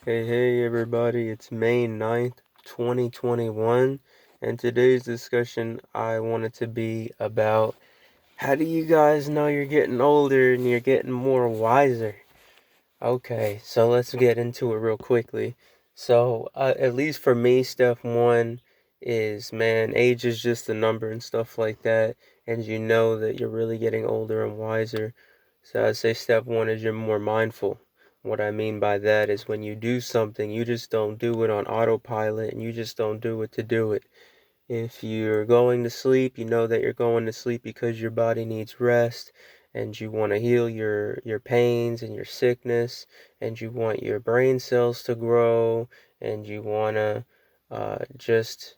Hey everybody, it's May 9th, 2021, and today's discussion I wanted to be about how do you guys know you're getting older and you're getting more wiser? Okay, so let's get into it real quickly. So, at least for me, step one is, man, age is just a number and stuff like that, and you know that you're really getting older and wiser. So I'd say step one is you're more mindful. What I mean by that is when you do something, you just don't do it on autopilot and you just don't do it to do it. If you're going to sleep, you know that you're going to sleep because your body needs rest and you want to heal your pains and your sickness and you want your brain cells to grow and you want to just,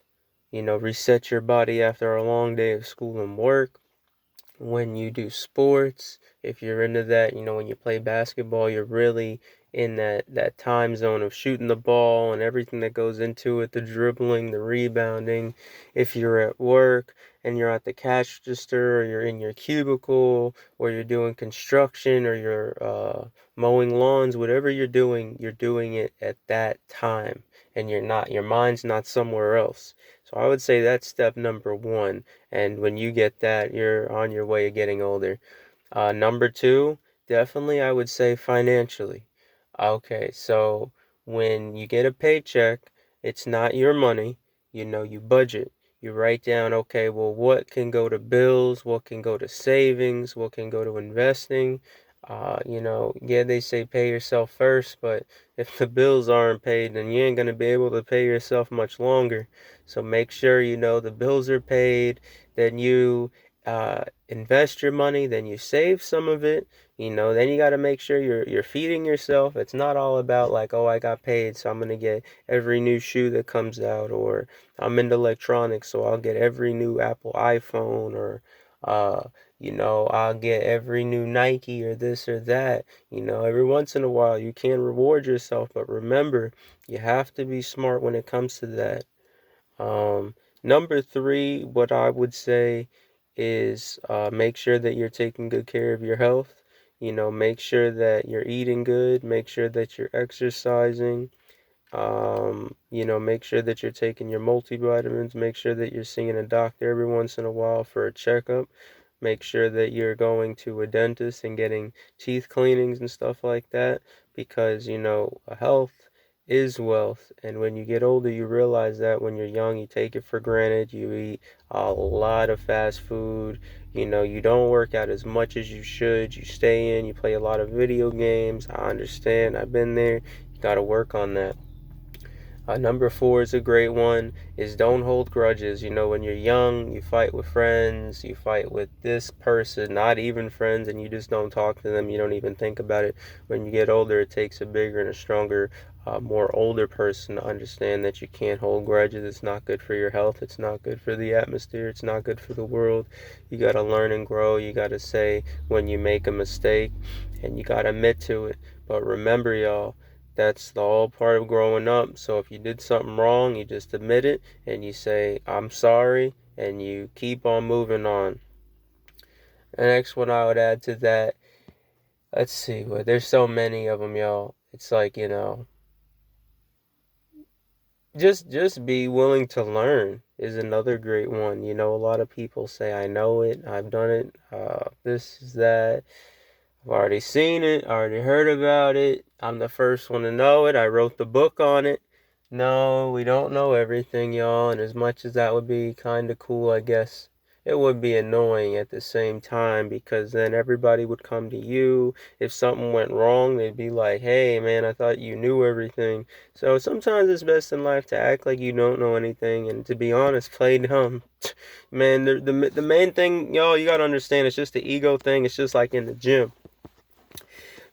reset your body after a long day of school and work. When you do sports, if you're into that, when you play basketball, you're really in that time zone of shooting the ball and everything that goes into it, the dribbling, the rebounding. If you're at work and you're at the cash register or you're in your cubicle or you're doing construction or you're mowing lawns, whatever you're doing it at that time and your mind's not somewhere else. So I would say that's step number one. And when you get that, you're on your way of getting older. Number two, definitely I would say financially. Okay, so when you get a paycheck, it's not your money. You budget. You write down, okay, well, what can go to bills? What can go to savings? What can go to investing? Yeah, they say pay yourself first, but if the bills aren't paid, then you ain't going to be able to pay yourself much longer. So make sure the bills are paid, then you invest your money, then you save some of it, then you got to make sure you're feeding yourself. It's not all about like, oh, I got paid, so I'm going to get every new shoe that comes out, or I'm into electronics, so I'll get every new Apple iPhone, or I'll get every new Nike or this or that. Every once in a while you can reward yourself, but remember, you have to be smart when it comes to that. Um, Number three, what I would say is make sure that you're taking good care of your health. Make sure that you're eating good, make sure that you're exercising, make sure that you're taking your multivitamins, make sure that you're seeing a doctor every once in a while for a checkup. Make sure that you're going to a dentist and getting teeth cleanings and stuff like that because, health is wealth. And when you get older, you realize that when you're young, you take it for granted. You eat a lot of fast food. You don't work out as much as you should. You stay in, you play a lot of video games. I understand. I've been there. You got to work on that. Number four is a great one, is don't hold grudges. When you're young, you fight with friends, you fight with this person, not even friends, and you just don't talk to them. You don't even think about it. When you get older, it takes a bigger and a stronger, more older person to understand that you can't hold grudges. It's not good for your health. It's not good for the atmosphere. It's not good for the world. You got to learn and grow. You got to say when you make a mistake, and you got to admit to it. But remember, y'all, that's the whole part of growing up. So if you did something wrong, you just admit it and you say, I'm sorry, and you keep on moving on. The next one I would add to that, let's see, well, there's so many of them, y'all. It's like, just be willing to learn is another great one. A lot of people say, I know it, I've done it, this is that. I've already seen it, I already heard about it. I'm the first one to know it. I wrote the book on it. No, we don't know everything, y'all, and as much as that would be kind of cool, I guess it would be annoying at the same time because then everybody would come to you. If something went wrong, they'd be like, hey, man, I thought you knew everything. So sometimes it's best in life to act like you don't know anything and to be honest, play dumb. Man, the main thing, y'all, you gotta understand, it's just the ego thing. It's just like in the gym.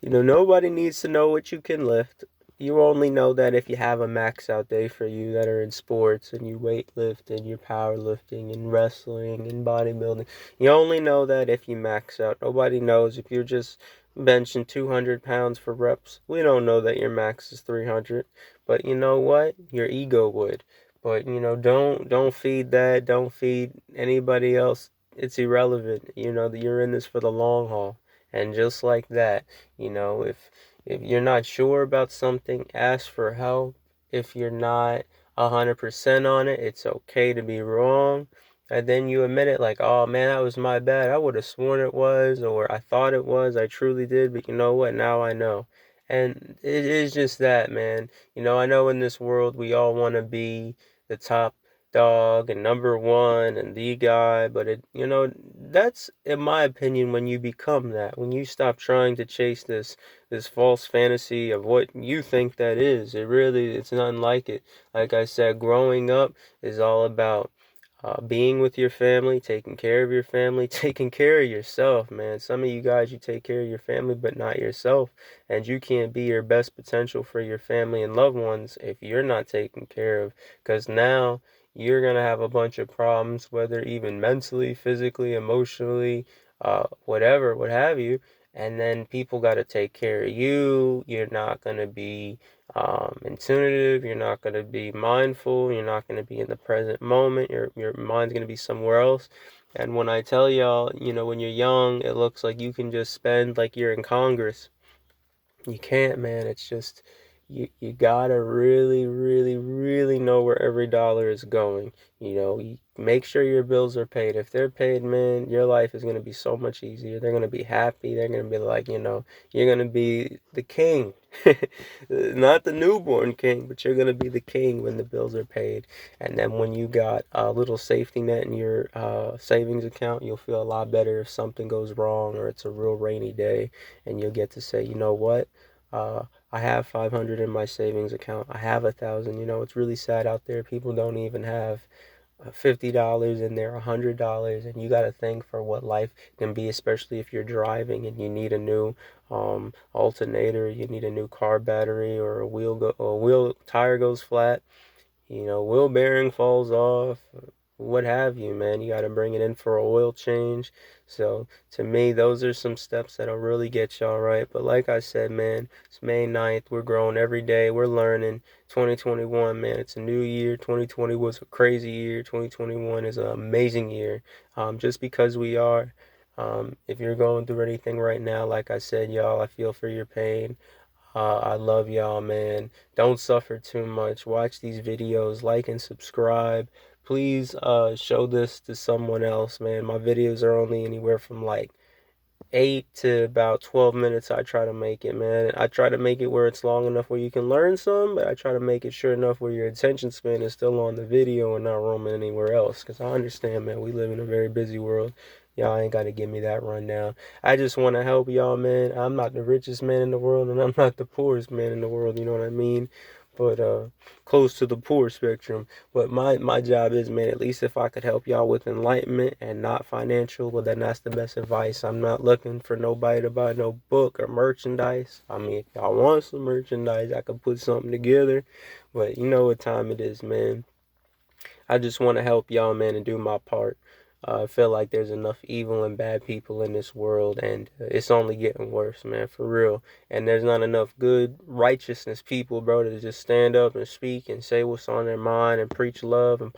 Nobody needs to know what you can lift. You only know that if you have a max out day for you that are in sports and you weightlift and you're powerlifting and wrestling and bodybuilding. You only know that if you max out. Nobody knows if you're just benching 200 pounds for reps. We don't know that your max is 300. But you know what? Your ego would. But don't feed that. Don't feed anybody else. It's irrelevant. That you're in this for the long haul. And just like that, if If you're not sure about something, ask for help. If you're not 100% on it, it's okay to be wrong. And then you admit it like, oh man, that was my bad. I would have sworn it was, or I thought it was. I truly did, but you know what? Now I know. And it is just that, man. I know in this world we all want to be the top dog and number one and the guy, but that's in my opinion when you become that, when you stop trying to chase this false fantasy of what you think that is. It's nothing like it. Like I said, growing up is all about being with your family, taking care of your family, taking care of yourself, man. Some of you guys, you take care of your family, but not yourself. And you can't be your best potential for your family and loved ones if you're not taken care of. Because now you're going to have a bunch of problems, whether even mentally, physically, emotionally, whatever, what have you. And then people got to take care of you. You're not going to be intuitive, you're not going to be mindful, you're not going to be in the present moment, your mind's going to be somewhere else. And when I tell y'all, when you're young, it looks like you can just spend like you're in Congress. You can't, man. It's just you gotta really, really, really know where every dollar is going. You make sure your bills are paid. If they're paid, man, your life is gonna be so much easier. They're gonna be happy. They're gonna be like, you're gonna be the king. Not the newborn king, but you're gonna be the king when the bills are paid. And then when you got a little safety net in your savings account, you'll feel a lot better if something goes wrong or it's a real rainy day, and you'll get to say, you know what? I have 500 in my savings account. I have 1,000. It's really sad out there. People don't even have $50 in there, $100, and you got to think for what life can be, especially if you're driving and you need a new alternator, you need a new car battery, or a wheel tire goes flat. Wheel bearing falls off, what have you, man. You got to bring it in for a oil change. So to me, those are some steps that'll really get y'all right. But like I said, man, it's May 9th. We're growing every day. We're learning. 2021, man, it's a new year. 2020 was a crazy year. 2021 is an amazing year. Just because we are. If you're going through anything right now, like I said, y'all, I feel for your pain. I love y'all, man. Don't suffer too much. Watch these videos, like and subscribe. Please show this to someone else, man. My videos are only anywhere from like 8 to about 12 minutes. I try to make it, man. I try to make it where it's long enough where you can learn some, but I try to make it short enough where your attention span is still on the video and not roaming anywhere else. Because I understand, man, we live in a very busy world. Y'all ain't got to give me that rundown. I just want to help y'all, man. I'm not the richest man in the world, and I'm not the poorest man in the world, you know what I mean? But close to the poor spectrum. But my job is, man, at least if I could help y'all with enlightenment and not financial, well, then that's the best advice. I'm not looking for nobody to buy no book or merchandise. I mean, if y'all want some merchandise, I could put something together. But you know what time it is, man. I just want to help y'all, man, and do my part. I feel like there's enough evil and bad people in this world, and it's only getting worse, man, for real. And there's not enough good, righteousness people, bro, to just stand up and speak and say what's on their mind and preach love and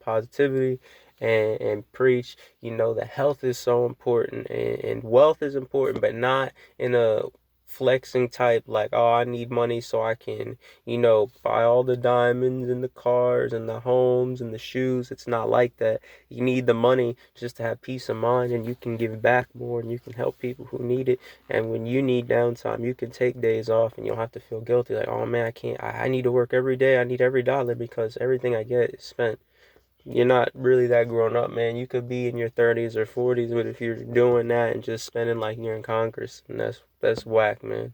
positivity, and preach, that health is so important, and wealth is important, but not in a flexing type, like, oh, I need money so I can, buy all the diamonds and the cars and the homes and the shoes. It's not like that. You need the money just to have peace of mind, and you can give back more, and you can help people who need it. And when you need downtime, you can take days off, and you don't have to feel guilty like, oh man, I can't, I need to work every day. I need every dollar because everything I get is spent. You're not really that grown up, man. You could be in your 30s or 40s, but if you're doing that and just spending like you're in Congress, and that's whack, man.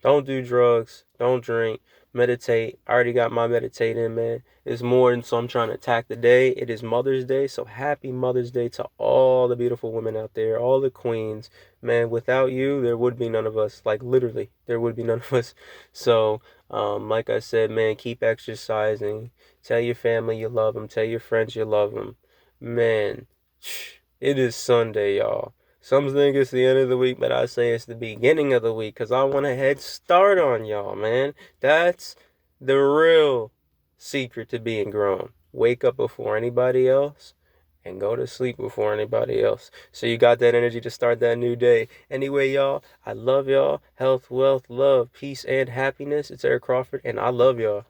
Don't do drugs. Don't drink. Meditate. I already got my meditate in, man. It's more, and so I'm trying to attack the day. It is Mother's Day, so happy Mother's Day to all the beautiful women out there, all the queens. Man, without you, there would be none of us. Like, literally, there would be none of us. So, like I said, man, keep exercising. Tell your family you love them. Tell your friends you love them. Man, it is Sunday, y'all. Some think it's the end of the week, but I say it's the beginning of the week because I want a head start on y'all, man. That's the real secret to being grown. Wake up before anybody else and go to sleep before anybody else. So you got that energy to start that new day. Anyway, y'all, I love y'all. Health, wealth, love, peace, and happiness. It's Eric Crawford, and I love y'all.